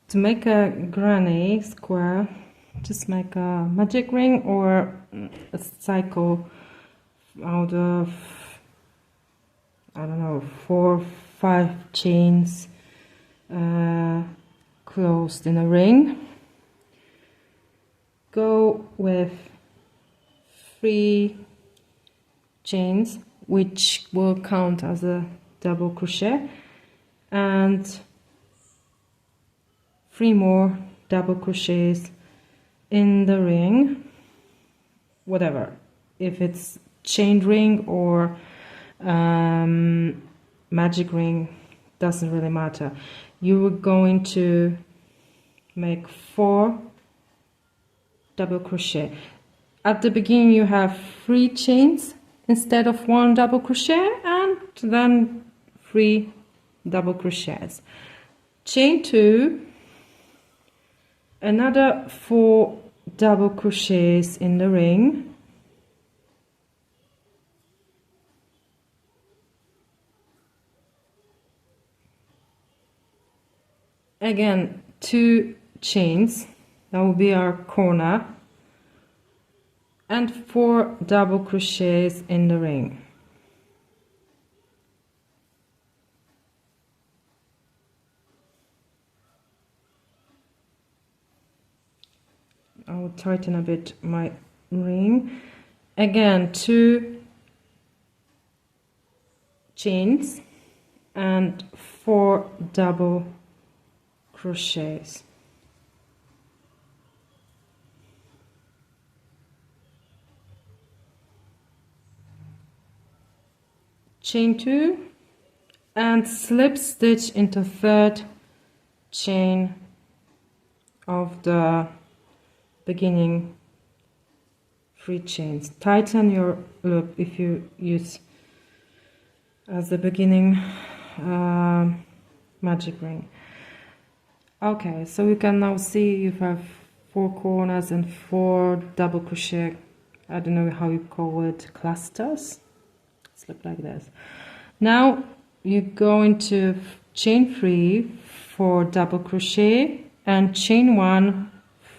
To make a granny square, just make a magic ring or a cycle out of, I don't know, 4 or 5 chains closed in a ring. Go with 3 chains, which will count as a double crochet, and 3 more double crochets in the ring, whatever, if it's chain ring or magic ring, doesn't really matter. You are going to make 4 double crochet. At the beginning you have 3 chains instead of 1 double crochet, and then 3 double crochets. Chain 2, another 4 double crochets in the ring, again 2 chains, that will be our corner, and 4 double crochets in the ring. I will tighten a bit my ring. Again 2 chains and 4 double crochets. Chain 2 and slip stitch into 3rd chain of the beginning 3 chains. Tighten your loop if you use as the beginning magic ring. Okay, so you can now see you have 4 corners and 4 double crochet, I don't know how you call it, clusters. It's look like this. Now you're going to chain 3 for double crochet and chain 1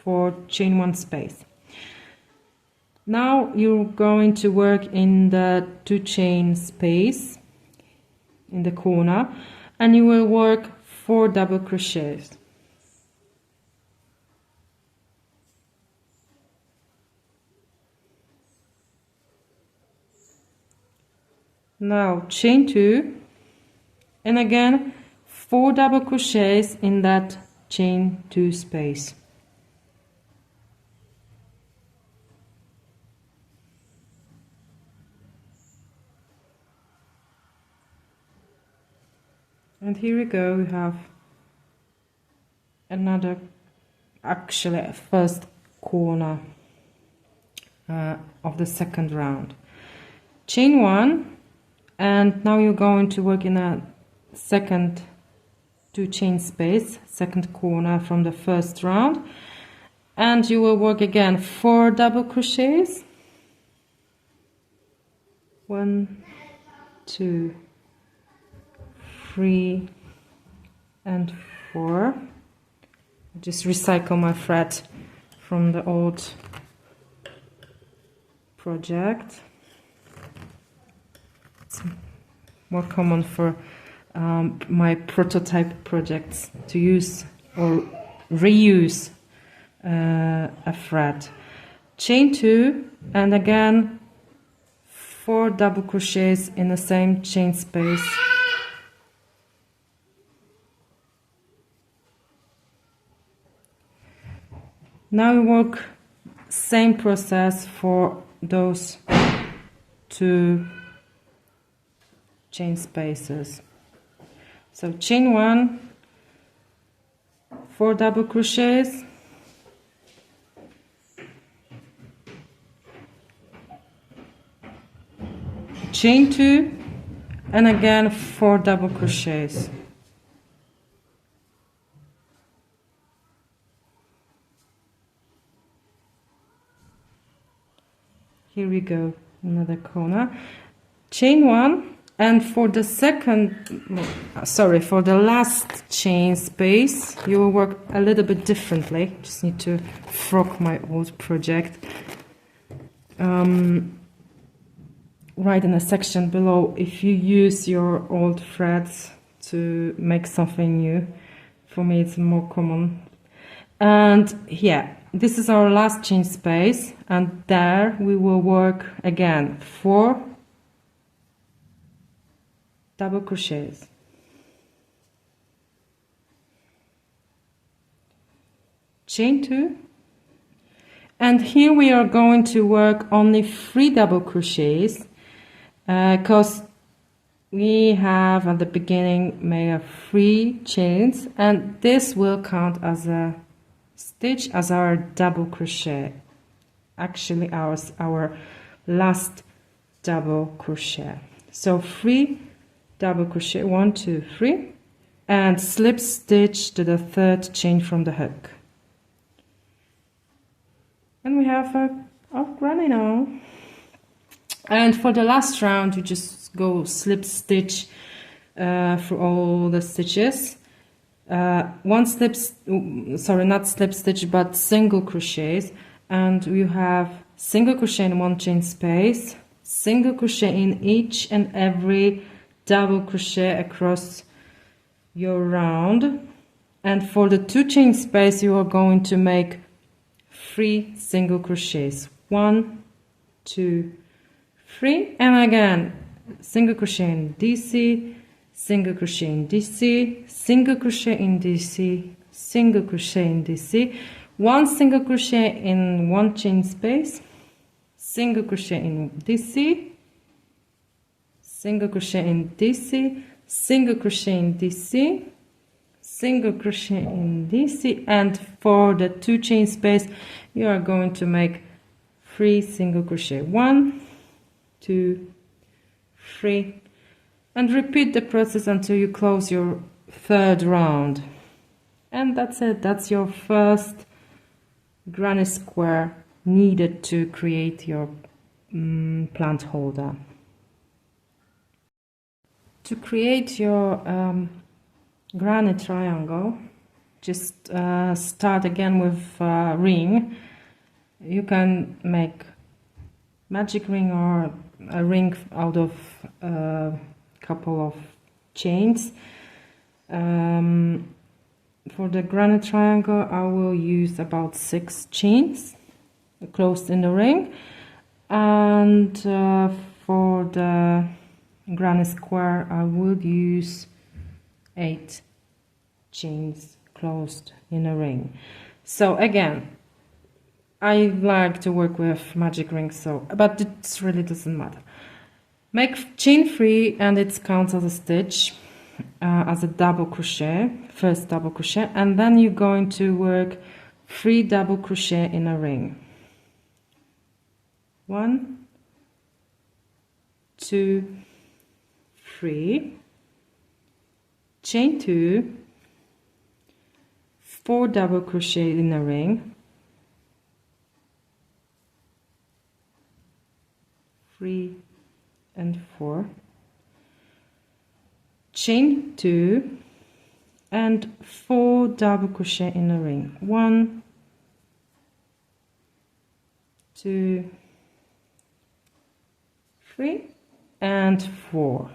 for chain 1 space. Now you're going to work in the 2 chain space in the corner, and you will work 4 double crochets. Now chain 2 and again 4 double crochets in that chain 2 space. And here we go, we have another, actually first corner of the second round. Chain 1, and now you're going to work in a second 2 chain space, second corner from the first round, and you will work again 4 double crochets, 1, 2, 3 and 4. Just recycle my thread from the old project. It's more common for my prototype projects to use or reuse a thread. Chain 2 and again 4 double crochets in the same chain space. Now we work same process for those 2 chain spaces. So chain 1, 4 double crochets, chain 2 and again 4 double crochets. Here we go, another corner. Chain 1 And for the for the last chain space, you will work a little bit differently. Just need to frog my old project. Write in a section below if you use your old threads to make something new. For me, it's more common. And yeah, this is our last chain space, and there we will work again 4 double crochets, chain 2, and here we are going to work only 3 double crochets because we have at the beginning made 3 chains, and this will count as a stitch, as our double crochet, actually our last double crochet. So 3 double crochet, 1 2 3, and slip stitch to the 3rd chain from the hook, and we have our granny now. And for the last round, you just go slip stitch through all the stitches. Not slip stitch, but single crochets, and you have single crochet in 1 chain space, single crochet in each and every double crochet across your round. And for the 2 chain space, you are going to make 3 single crochets, 1 2 3, and again single crochet in DC, single crochet in DC, single crochet in DC, single crochet in DC, 1 single crochet in 1 chain space, single crochet in DC, single crochet in DC, single crochet in DC, single crochet in DC, and for the 2 chain space you are going to make 3 single crochet, 1 2 3, and repeat the process until you close your 3rd round. And that's it. That's your first granny square needed to create your plant holder. To create your granny triangle, just start again with ring. You can make magic ring or a ring out of a couple of chains. For the granny triangle, I will use about 6 chains closed in the ring, and for the granny square I would use 8 chains closed in a ring. So again, I like to work with magic rings, but it really doesn't matter. Make chain 3 and it counts as a stitch, as a double crochet, first double crochet, and then you're going to work 3 double crochet in a ring. 1 2 3, chain 2, 4 double crochet in a ring, 3 and 4, chain 2, and 4 double crochet in a ring, 1 2 3 and 4.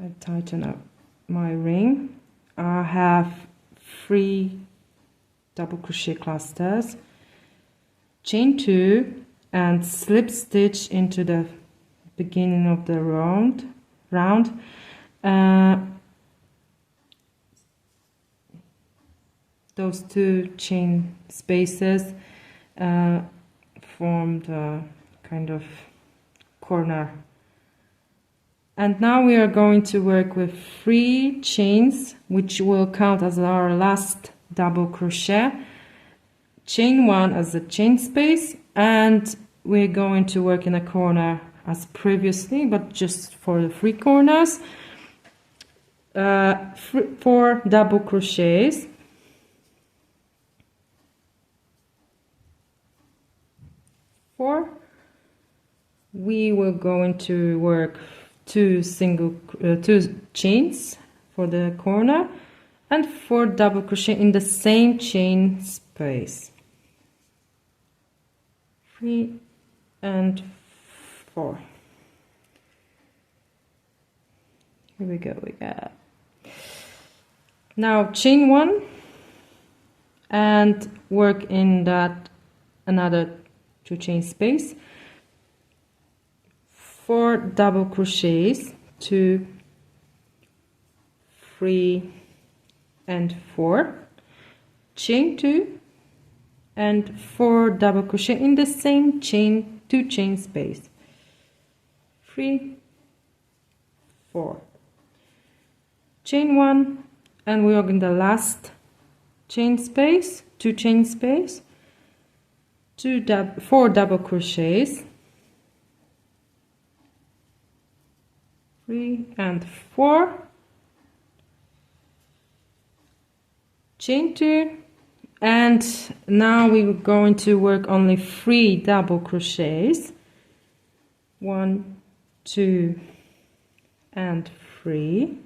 I tighten up my ring. I have 3 double crochet clusters, chain 2, and slip stitch into the beginning of the round. Those 2 chain spaces form the kind of corner. And now we are going to work with 3 chains, which will count as our last double crochet. Chain 1 as a chain space, and we're going to work in a corner as previously, but just for the 3 corners. 4 double crochets, 4 we were going to work two chains for the corner and 4 double crochet in the same chain space. 3 and 4. Here we go. Now chain 1 and work in that another 2 chain space. 4 double crochets, 2, 3 and 4, chain 2 and 4 double crochet in the same chain 2 chain space. 3, 4, chain 1, and we are in the last chain space, 2 chain space, 4 double crochets, 3 and 4, chain 2, and now we're going to work only 3 double crochets, 1, 2 and 3,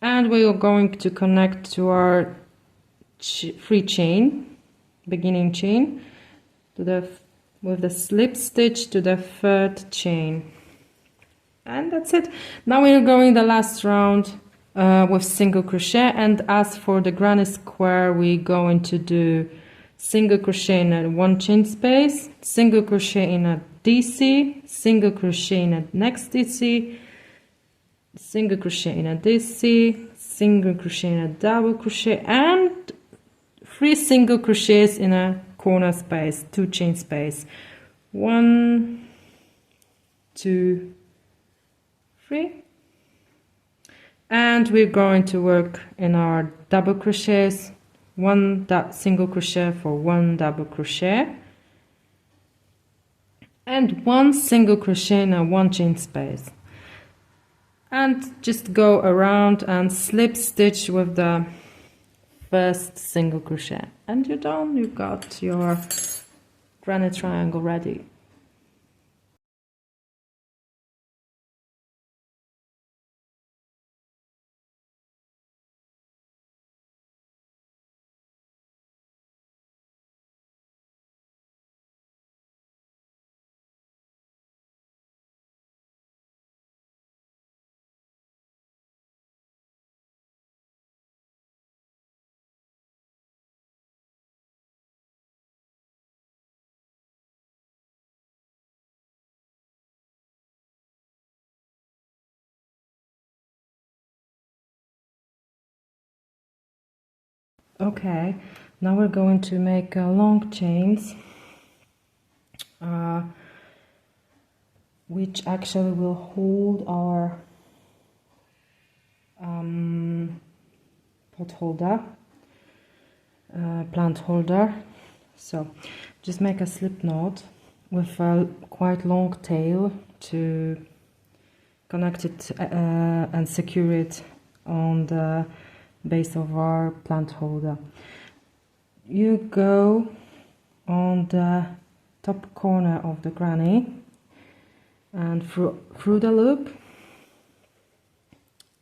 and we are going to connect to our 3 chain, beginning chain, to with the slip stitch to the 3rd chain, and that's it. Now we are going the last round with single crochet, and as for the granny square, we're going to do single crochet in a 1 chain space, single crochet in a DC, single crochet in a next DC, single crochet in a DC, single crochet in a double crochet, and 3 single crochets in a corner space, 2 chain space, 1, 2, 3, and we're going to work in our double crochets, 1 single crochet for 1 double crochet, and 1 single crochet in a 1 chain space, and just go around and slip stitch with the 1st single crochet, and you're done. You've got your granny triangle ready. Okay, now we're going to make long chains, which actually will hold our pot holder, plant holder. So just make a slip knot with a quite long tail to connect it and secure it on the base of our plant holder. You go on the top corner of the granny and through the loop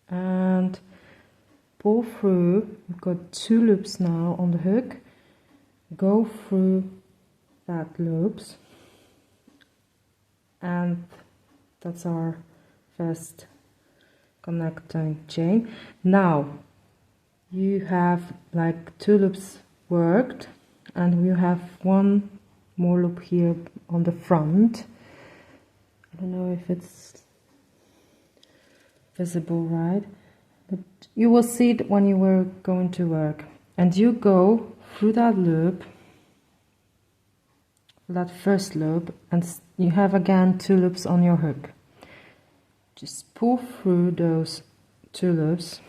and pull through. We've got 2 loops now on the hook. Go through that loops, and that's our first connecting chain. Now you have like 2 loops worked, and you have 1 more loop here on the front. I don't know if it's visible right, but you will see it when you were going to work, and you go through that loop, that first loop, and you have again 2 loops on your hook. Just pull through those 2 loops,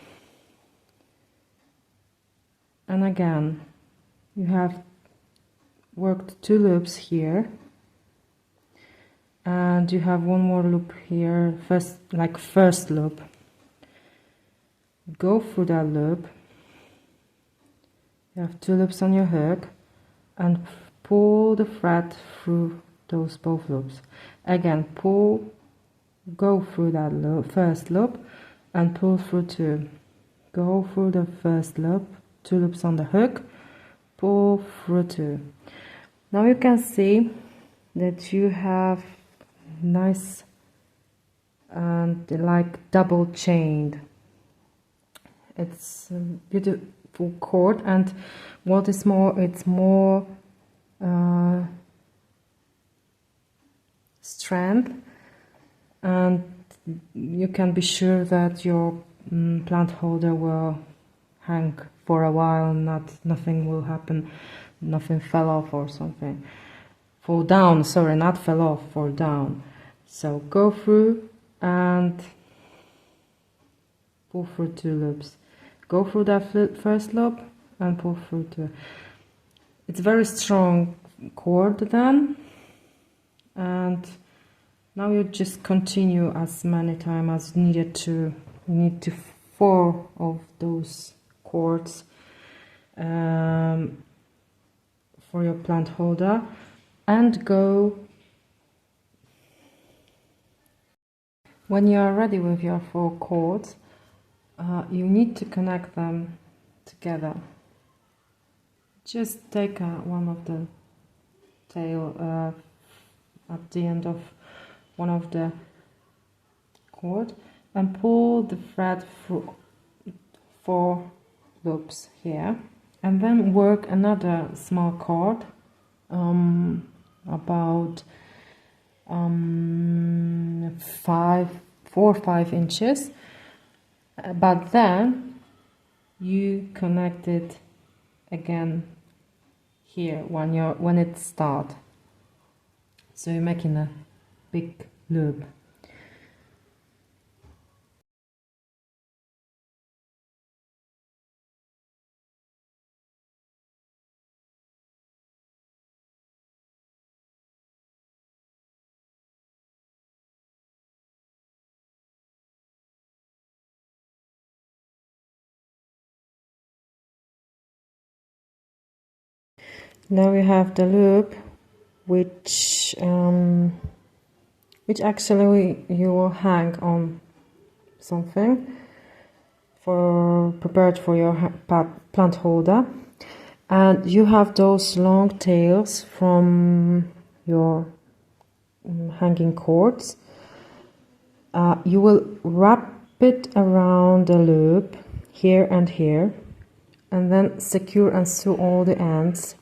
and again you have worked 2 loops here, and you have 1 more loop here, first loop. Go through that loop, you have 2 loops on your hook, and pull the thread through those both loops. Again, pull, go through that loop, first loop, and pull through 2. Go through the first loop, 2 loops on the hook, pull through 2. Now you can see that you have nice and like double chained. It's a beautiful cord, and what is more, it's more strength, and you can be sure that your plant holder will hang for a while, nothing will happen, nothing fell off or something. Fall down, sorry, not fell off, fall down. So go through and pull through 2 loops. Go through that first loop and pull through 2. It's very strong cord then, and now you just continue as many times as needed to. You need to 4 of those cords for your plant holder, and go. When you are ready with your 4 cords, you need to connect them together. Just take one of the tail at the end of one of the cord and pull the thread through 4 loops here, and then work another small cord about 4 or 5 inches, but then you connect it again here when it starts, so you're making a big loop. Now we have the loop, which actually you will hang on something prepared for your plant holder, and you have those long tails from your hanging cords. You will wrap it around the loop here and here, and then secure and sew all the ends.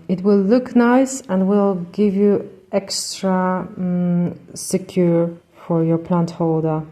It will look nice and will give you extra secure for your plant holder.